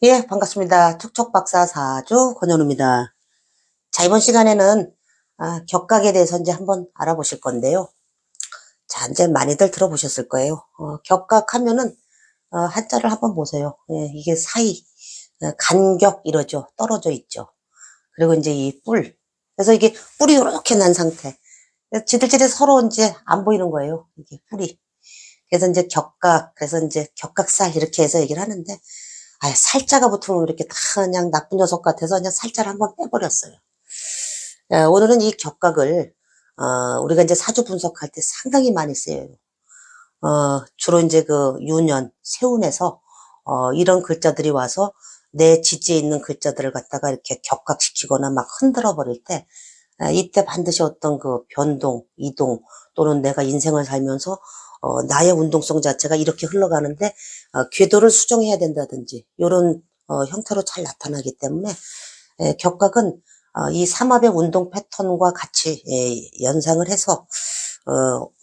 예, 반갑습니다. 촉촉박사 사주 권현우입니다. 자, 이번 시간에는 격각에 대해서 이제 한번 알아보실 건데요. 자, 이제 많이들 들어보셨을 거예요. 격각 하면은, 한자를 한번 보세요. 예, 이게 사이, 간격 이러죠. 떨어져 있죠. 그리고 이제 이 뿔. 그래서 이게 뿔이 이렇게 난 상태. 지들끼리 서로 이제 안 보이는 거예요. 이게 뿔이. 그래서 이제 격각, 그래서 이제 격각살 이렇게 해서 얘기를 하는데, 살자가 붙으면 이렇게 다 그냥 나쁜 녀석 같아서 그냥 살자를 한번 빼버렸어요. 오늘은 이 격각을, 우리가 이제 사주 분석할 때 상당히 많이 쓰여요. 주로 이제 그 유년, 세운에서, 이런 글자들이 와서 내 지지에 있는 글자들을 갖다가 이렇게 격각시키거나 막 흔들어 버릴 때, 이때 반드시 어떤 그 변동, 이동, 또는 내가 인생을 살면서 나의 운동성 자체가 이렇게 흘러가는데 궤도를 수정해야 된다든지 이런 형태로 잘 나타나기 때문에 격각은 이 삼합의 운동 패턴과 같이 연상을 해서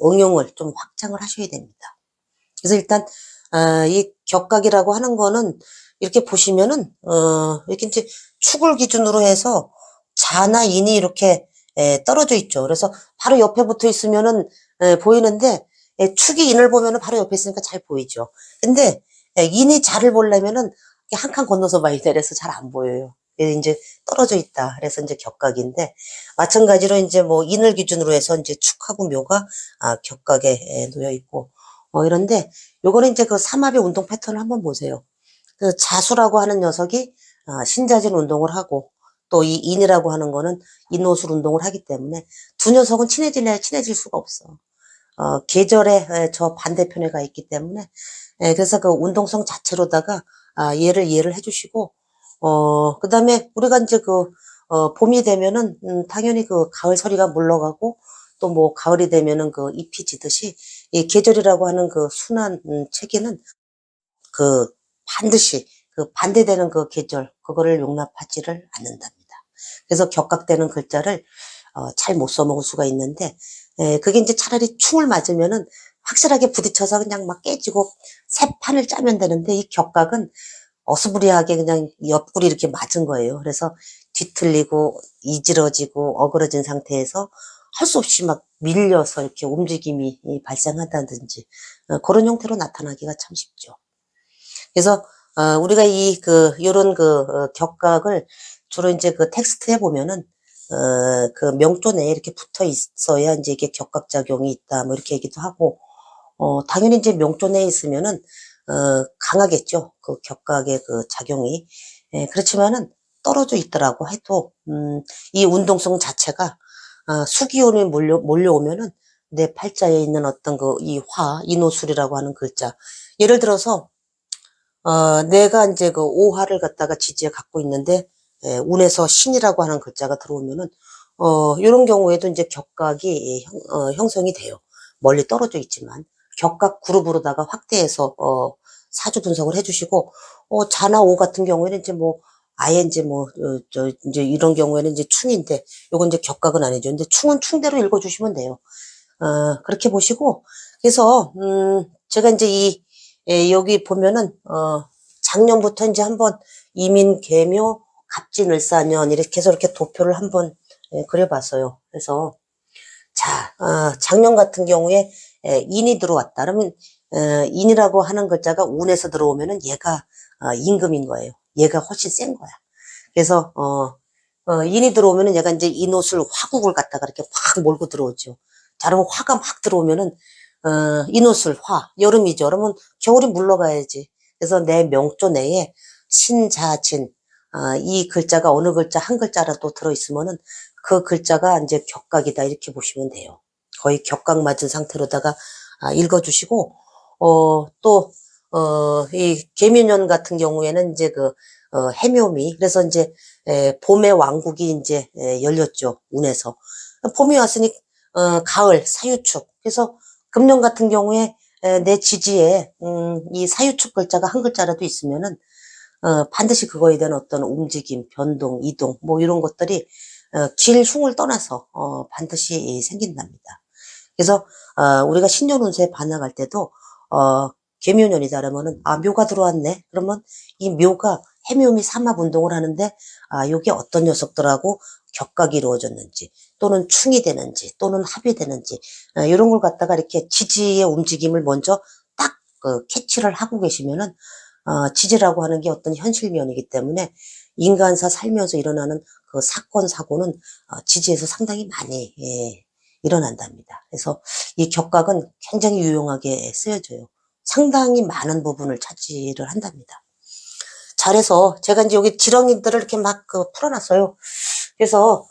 응용을 좀 확장을 하셔야 됩니다. 그래서 일단 이 격각이라고 하는 거는 이렇게 보시면은 이렇게 이제 축을 기준으로 해서 자나 인이 이렇게 떨어져 있죠. 그래서 바로 옆에 붙어 있으면은 보이는데 축이 인을 보면은 바로 옆에 있으니까 잘 보이죠. 근데 인이 자를 보려면은 한 칸 건너서 봐야 돼. 그래서 잘 안 보여요. 그래서 이제 떨어져 있다. 그래서 이제 격각인데 마찬가지로 이제 뭐 인을 기준으로 해서 이제 축하고 묘가 격각에 놓여 있고 이런데 요거는 이제 그 삼합의 운동 패턴을 한번 보세요. 그 자수라고 하는 녀석이 신자진 운동을 하고 또 이 인이라고 하는 거는 인호술 운동을 하기 때문에 두 녀석은 친해질래야 친해질 수가 없어. 계절의 저 반대편에 가 있기 때문에 그래서 그 운동성 자체로다가 얘를 이해를 해주시고 그다음에 우리가 이제 그 봄이 되면은 당연히 그 가을 서리가 물러가고 또 뭐 가을이 되면은 그 잎이 지듯이 이 계절이라고 하는 그 순환 체계는 그 반드시 그 반대되는 그 계절 그거를 용납하지를 않는답니다. 그래서 격각되는 글자를 잘 못 써먹을 수가 있는데 그게 이제 차라리 충을 맞으면은 확실하게 부딪혀서 그냥 막 깨지고 새 판을 짜면 되는데 이 격각은 어스부리하게 그냥 옆구리 이렇게 맞은 거예요. 그래서 뒤틀리고 이지러지고 어그러진 상태에서 할 수 없이 막 밀려서 이렇게 움직임이 발생한다든지 그런 형태로 나타나기가 참 쉽죠. 그래서 우리가 요런 격각을 주로 이제 그 텍스트에 보면은 그 명조 내에 이렇게 붙어 있어야 이제 이게 격각 작용이 있다 뭐 이렇게 얘기도 하고 당연히 이제 명조 내에 있으면은 강하겠죠. 그 격각의 그 작용이. 그렇지만은 떨어져 있더라고 해도 이 운동성 자체가 수기운이 몰려오면은 내 팔자에 있는 어떤 그 이 인호술이라고 하는 글자 예를 들어서 내가 이제 그 오화를 갖다가 지지에 갖고 있는데, 운에서 신이라고 하는 글자가 들어오면은, 요런 경우에도 이제 격각이 형성이 돼요. 멀리 떨어져 있지만. 격각 그룹으로다가 확대해서, 사주 분석을 해주시고, 자나 오 같은 경우에는 이제 뭐, 아예 이제 뭐, 이제 이런 경우에는 이제 충인데, 요건 이제 격각은 아니죠. 근데 충은 충대로 읽어주시면 돼요. 그렇게 보시고, 그래서, 제가 이제 여기 보면은, 작년부터 이제 한번 이민, 계묘, 갑진, 을사년 이렇게 해서 이렇게 도표를 한번 그려봤어요. 그래서, 자, 작년 같은 경우에 인이 들어왔다. 그러면, 인이라고 하는 글자가 운에서 들어오면은 얘가 임금인 거예요. 얘가 훨씬 센 거야. 그래서, 인이 들어오면은 얘가 이제 인옷을 화국을 갖다가 이렇게 확 몰고 들어오죠. 자, 그러면 화가 막 들어오면은, 인옷을 여름이죠. 그러면 겨울이 물러가야지. 그래서 내 명조 내에 신자진, 이 글자가 어느 글자, 한 글자라도 들어있으면은 그 글자가 이제 격각이다. 이렇게 보시면 돼요. 거의 격각 맞은 상태로다가 읽어주시고, 또, 이 개미년 같은 경우에는 이제 해묘미. 그래서 이제 봄의 왕국이 이제 열렸죠. 운에서. 봄이 왔으니 가을 사유축. 그래서 금년 같은 경우에 내 지지에 이 사유축 글자가 한 글자라도 있으면은 반드시 그거에 대한 어떤 움직임, 변동, 이동 뭐 이런 것들이 길흉을 떠나서 반드시 생긴답니다. 그래서 우리가 신년 운세에 반응할 때도 개묘년이다 그러면은 묘가 들어왔네. 그러면 이 묘가 해묘미 삼합 운동을 하는데, 요게 어떤 녀석들하고 격각이 이루어졌는지, 또는 충이 되는지, 또는 합이 되는지, 이런 걸 갖다가 이렇게 지지의 움직임을 먼저 딱 캐치를 하고 계시면은, 지지라고 하는 게 어떤 현실면이기 때문에 인간사 살면서 일어나는 그 사건, 사고는 지지에서 상당히 많이 일어난답니다. 그래서 이 격각은 굉장히 유용하게 쓰여져요. 상당히 많은 부분을 차지를 한답니다. 잘해서 제가 이제 여기 지렁이들을 이렇게 막 풀어놨어요. 그래서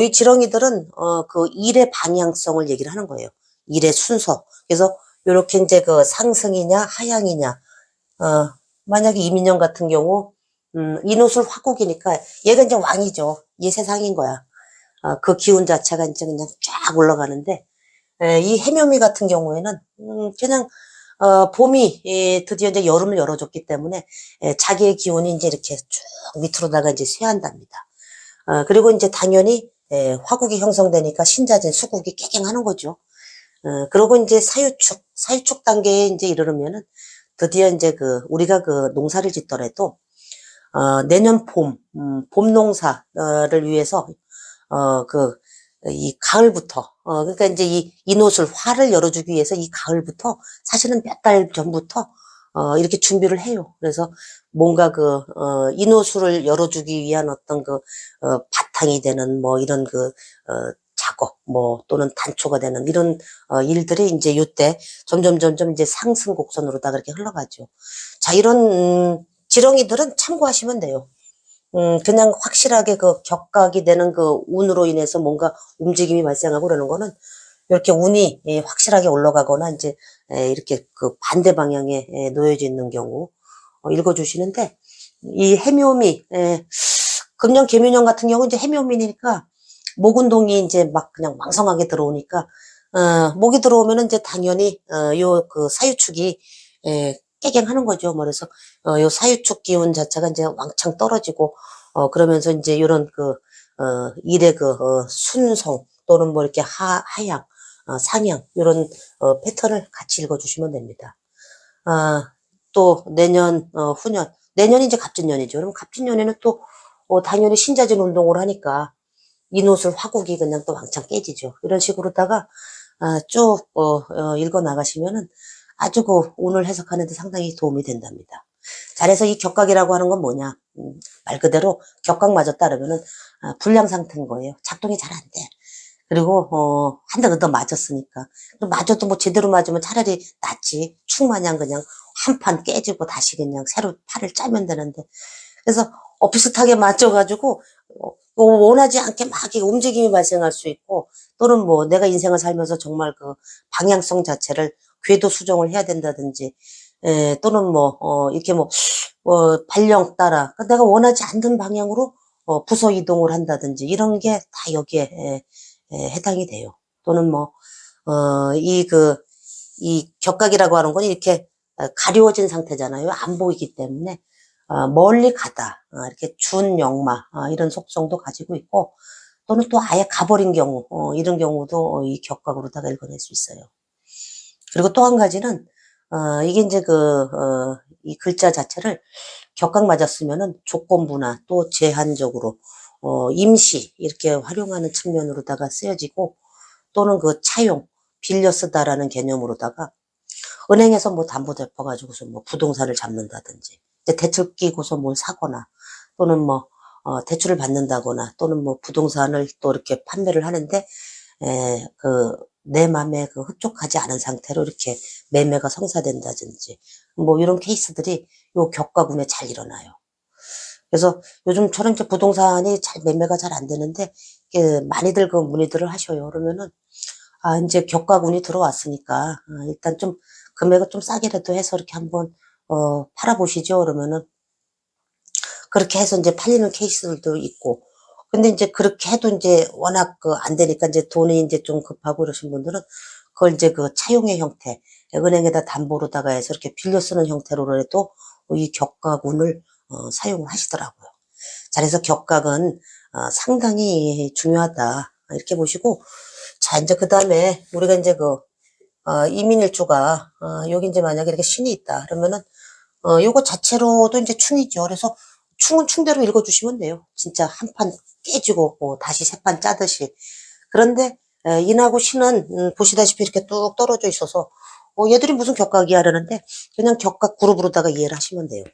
이 지렁이들은 그 일의 방향성을 얘기를 하는 거예요. 일의 순서. 그래서 이렇게 이제 그 상승이냐 하향이냐. 만약에 이민영 같은 경우 인호술 화국이니까 얘가 이제 왕이죠. 얘 세상인 거야. 그 기운 자체가 이제 그냥 쫙 올라가는데, 이 해묘미 같은 경우에는 그냥 봄이 드디어 이제 여름을 열어줬기 때문에 자기의 기운이 이제 이렇게 쭉 밑으로다가 이제 쇠한답니다. 그리고 이제 당연히 화국이 형성되니까 신자진 수국이 깨갱하는 거죠. 그리고 이제 사유축 단계에 이제 이르르면은 드디어 이제 우리가 농사를 짓더라도 내년 봄 농사를 위해서 이 가을부터, 그러니까 이제 이 인옷을, 화를 열어주기 위해서 이 가을부터 사실은 몇 달 전부터, 이렇게 준비를 해요. 그래서 뭔가 인옷을 열어주기 위한 어떤 바탕이 되는 뭐 이런 작업, 뭐 또는 단초가 되는 이런, 일들이 이제 요때 점점 이제 상승 곡선으로다가 이렇게 흘러가죠. 자, 이런, 지렁이들은 참고하시면 돼요. 그냥 확실하게 격각이 되는 운으로 인해서 뭔가 움직임이 발생하고 그러는 거는 이렇게 운이 확실하게 올라가거나 이제 이렇게 반대 방향에 놓여져 있는 경우 읽어주시는데, 이 해묘미, 금년 개묘년 같은 경우 이제 해묘미니까 목운동이 이제 막 그냥 왕성하게 들어오니까 목이 들어오면은 이제 당연히 요 사유축이 깨갱하는 거죠. 뭐 그래서 요 사유축 기운 자체가 이제 왕창 떨어지고 그러면서 이제 요런 일의 순성 또는 뭐 이렇게 하향, 상향 요런 패턴을 같이 읽어주시면 됩니다. 또 내년 후년, 내년이 이제 갑진년이죠. 그럼 갑진년에는 또 당연히 신자진 운동을 하니까 인옷을 화국이 그냥 또 왕창 깨지죠. 이런 식으로다가 쭉 읽어 나가시면은 아주 오늘 해석하는 데 상당히 도움이 된답니다. 잘해서 이 격각이라고 하는 건 뭐냐? 말 그대로 격각 맞았다 그러면은 불량 상태인 거예요. 작동이 잘 안 돼. 그리고 한 대 얻어 맞았으니까. 맞아도 뭐 제대로 맞으면 차라리 낫지. 축마냥 그냥 한 판 깨지고 다시 그냥 새로 팔을 짜면 되는데. 그래서 비슷하게 맞춰가지고 원하지 않게 막 움직임이 발생할 수 있고, 또는 뭐 내가 인생을 살면서 정말 방향성 자체를 궤도 수정을 해야 된다든지, 또는 뭐 이렇게 발령 따라 내가 원하지 않는 방향으로 부서 이동을 한다든지 이런 게 다 여기에 해당이 돼요. 또는 이 격각이라고 하는 건 이렇게 가려워진 상태잖아요. 안 보이기 때문에 멀리 가다, 이렇게 준영마, 이런 속성도 가지고 있고, 또는 또 아예 가버린 경우, 이런 경우도 이 격각으로다가 읽어낼 수 있어요. 그리고 또 한 가지는, 이게 이제 이 글자 자체를 격각 맞았으면은 조건부나 또 제한적으로, 임시, 이렇게 활용하는 측면으로다가 쓰여지고, 또는 차용, 빌려 쓰다라는 개념으로다가 은행에서 뭐 담보 잡아가지고서 뭐 부동산을 잡는다든지, 대출 끼고서 뭘 사거나, 또는 대출을 받는다거나, 또는 뭐 부동산을 또 이렇게 판매를 하는데, 내 맘에 흡족하지 않은 상태로 이렇게 매매가 성사된다든지, 뭐 이런 케이스들이 요 격가군에 잘 일어나요. 그래서 요즘처럼 이제 부동산이 매매가 잘 안 되는데, 많이들 문의들을 하셔요. 그러면은, 이제 격가군이 들어왔으니까, 일단 좀 금액을 좀 싸게라도 해서 이렇게 한번, 팔아보시죠. 그러면은, 그렇게 해서 이제 팔리는 케이스들도 있고, 근데 이제 그렇게 해도 이제 워낙 안 되니까 이제 돈이 이제 좀 급하고 그러신 분들은 그걸 이제 차용의 형태, 은행에다 담보로다가 해서 이렇게 빌려 쓰는 형태로라도 이 격가군을 사용을 하시더라고요. 자, 그래서 격각은 상당히 중요하다. 이렇게 보시고, 자, 이제 그 다음에 우리가 이제 이민일주가, 여기 이제 만약에 이렇게 신이 있다. 그러면은, 요거 자체로도 이제 충이죠. 그래서 충은 충대로 읽어주시면 돼요. 진짜 한 판 깨지고 다시 세 판 짜듯이. 그런데 인하고 신은 보시다시피 이렇게 뚝 떨어져 있어서 얘들이 무슨 격각이야 하려는데 그냥 격각 그룹으로다가 이해를 하시면 돼요.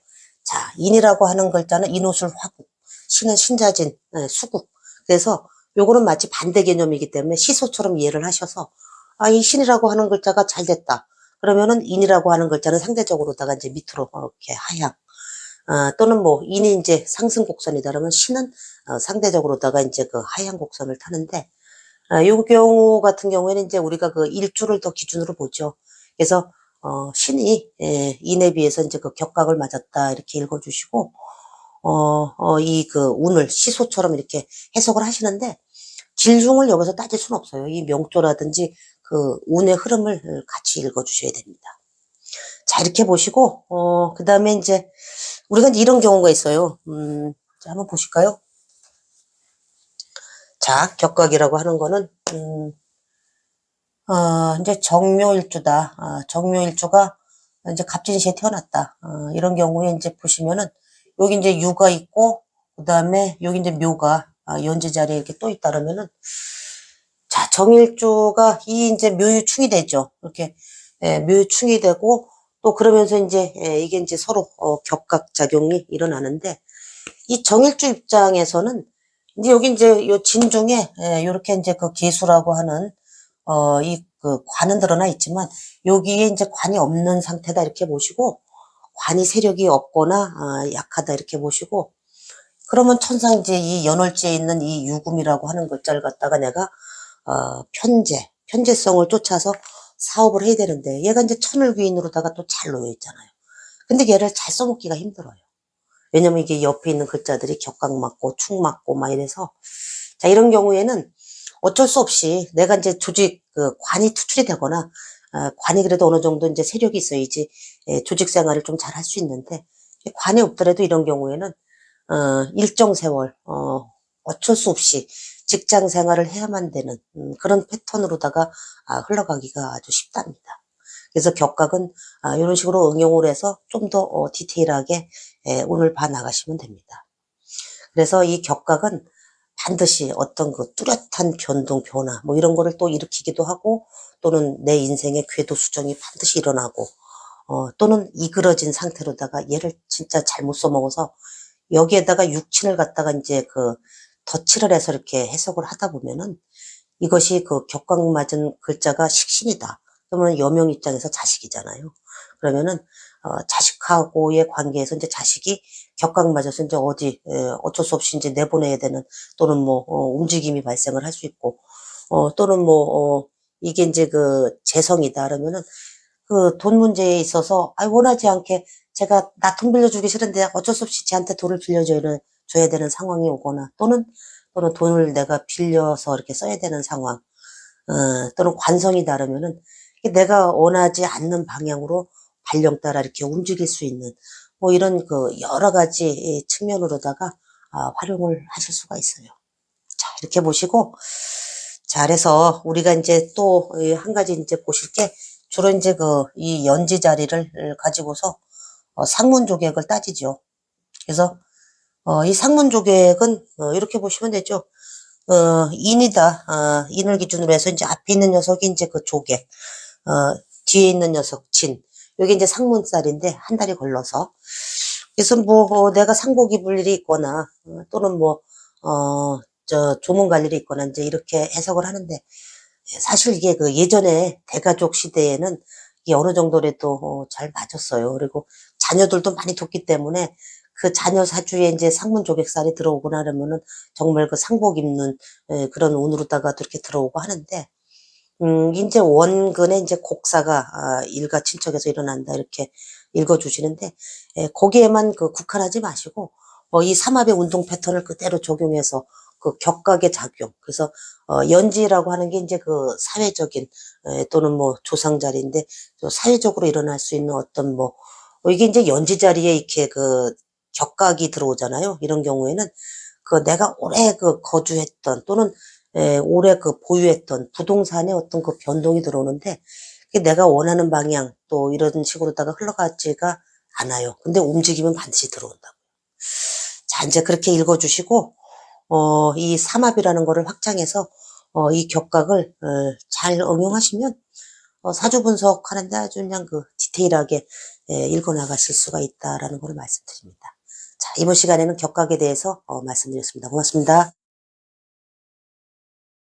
자, 인이라고 하는 글자는 인옷을 화국, 신은 신자진, 수국. 그래서 요거는 마치 반대 개념이기 때문에 시소처럼 이해를 하셔서 이 신이라고 하는 글자가 잘 됐다. 그러면은 인이라고 하는 글자는 상대적으로다가 이제 밑으로 이렇게 하향. 또는 뭐 인이 이제 상승 곡선이다 그러면 신은 상대적으로다가 이제 그 하향 곡선을 타는데 요 경우 같은 경우에는 이제 우리가 그 일주를 더 기준으로 보죠. 그래서 신이 인에 비해서 이제 그 격각을 맞았다 이렇게 읽어주시고 이 그 운을 시소처럼 이렇게 해석을 하시는데 질중을 여기서 따질 수는 없어요. 이 명조라든지 그 운의 흐름을 같이 읽어주셔야 됩니다. 자, 이렇게 보시고 그 다음에 이제 우리가 이제 이런 경우가 있어요. 자, 한번 보실까요? 자, 격각이라고 하는 거는 이제 정묘일주다. 정묘일주가 이제 갑진시에 태어났다. 이런 경우에 이제 보시면은 여기 이제 유가 있고 그다음에 여기 이제 묘가 연지 자리에 이렇게 또 있다 그러면은 자, 정일주가 이 이제 묘유충이 되죠. 이렇게 묘유충이 되고 또 그러면서 이제 이게 이제 서로 격각 작용이 일어나는데 이 정일주 입장에서는 이제 여기 이제 요 진중에 요렇게 이제 그 계수라고 하는 이 그 관은 드러나 있지만 여기에 이제 관이 없는 상태다 이렇게 보시고 관이 세력이 없거나 약하다 이렇게 보시고 그러면 천상 이제 이 연월지에 있는 이 유금이라고 하는 글자를 갖다가 내가 편재성을 쫓아서 사업을 해야 되는데 얘가 이제 천을귀인으로다가 또 잘 놓여 있잖아요. 근데 얘를 잘 써먹기가 힘들어요. 왜냐면 이게 옆에 있는 글자들이 격각 맞고 축 맞고 막 이래서 자 이런 경우에는 어쩔 수 없이 내가 이제 조직 그 관이 투출이 되거나 관이 그래도 어느 정도 이제 세력이 있어야지 조직 생활을 좀 잘 할 수 있는데 관이 없더라도 이런 경우에는 일정 세월 어쩔 수 없이 직장 생활을 해야만 되는 그런 패턴으로다가 흘러가기가 아주 쉽답니다. 그래서 격각은 이런 식으로 응용을 해서 좀 더 디테일하게 운을 봐 나가시면 됩니다. 그래서 이 격각은 반드시 어떤 그 뚜렷한 변동, 변화, 뭐 이런 거를 또 일으키기도 하고, 또는 내 인생의 궤도 수정이 반드시 일어나고, 또는 이그러진 상태로다가 얘를 진짜 잘못 써먹어서 여기에다가 육친을 갖다가 이제 그 덧칠을 해서 이렇게 해석을 하다 보면은 이것이 그 격각 맞은 글자가 식신이다. 그러면 여명 입장에서 자식이잖아요. 그러면은 자식하고의 관계에서 이제 자식이 격각 맞아서 이제 어쩔 수 없이 이제 내보내야 되는 또는 뭐 움직임이 발생을 할 수 있고 또는 뭐 이게 이제 그 재성이다 그러면은 그 돈 문제에 있어서 원하지 않게 제가 나 돈 빌려주기 싫은데 어쩔 수 없이 쟤한테 돈을 줘야 되는 상황이 오거나 또는 돈을 내가 빌려서 이렇게 써야 되는 상황 또는 관성이 다르면은 내가 원하지 않는 방향으로 발령 따라 이렇게 움직일 수 있는 뭐 이런 그 여러 가지 측면으로다가 활용을 하실 수가 있어요. 자, 이렇게 보시고 자, 그래서 우리가 이제 또 한 가지 이제 보실 게 주로 이제 그 이 연지 자리를 가지고서 상문조객을 따지죠. 그래서 이 상문조객은 이렇게 보시면 되죠. 인이다. 인을 기준으로 해서 이제 앞에 있는 녀석이 이제 그 조객, 뒤에 있는 녀석 진. 여기 이제 상문살인데 한 달이 걸러서. 그래서 뭐 내가 상복 입을 일이 있거나 또는 뭐 조문 갈 일이 있거나 이제 이렇게 해석을 하는데 사실 이게 그 예전에 대가족 시대에는 이게 어느 정도라도 잘 맞았어요. 그리고 자녀들도 많이 뒀기 때문에 그 자녀 사주에 이제 상문 조객살이 들어오고 나면은 정말 그 상복 입는 그런 운으로다가 이렇게 들어오고 하는데 이제 원근에 이제 곡사가 일가 친척에서 일어난다 이렇게 읽어주시는데 거기에만 그 국한하지 마시고 이 삼합의 운동 패턴을 그대로 적용해서 그 격각의 작용 그래서 연지라고 하는 게 이제 그 사회적인 또는 뭐 조상 자리인데 사회적으로 일어날 수 있는 어떤 뭐 이게 이제 연지 자리에 이렇게 그 격각이 들어오잖아요. 이런 경우에는 그 내가 오래 그 거주했던 또는 오래 그 보유했던 부동산에 어떤 그 변동이 들어오는데 그게 내가 원하는 방향 또 이런 식으로다가 흘러가지가 않아요. 근데 움직이면 반드시 들어온다고. 자, 이제 그렇게 읽어주시고, 이 삼합이라는 거를 확장해서, 이 격각을, 잘 응용하시면, 사주 분석하는데 아주 그냥 그 디테일하게 읽어 나가실 수가 있다라는 걸 말씀드립니다. 자, 이번 시간에는 격각에 대해서 말씀드렸습니다. 고맙습니다.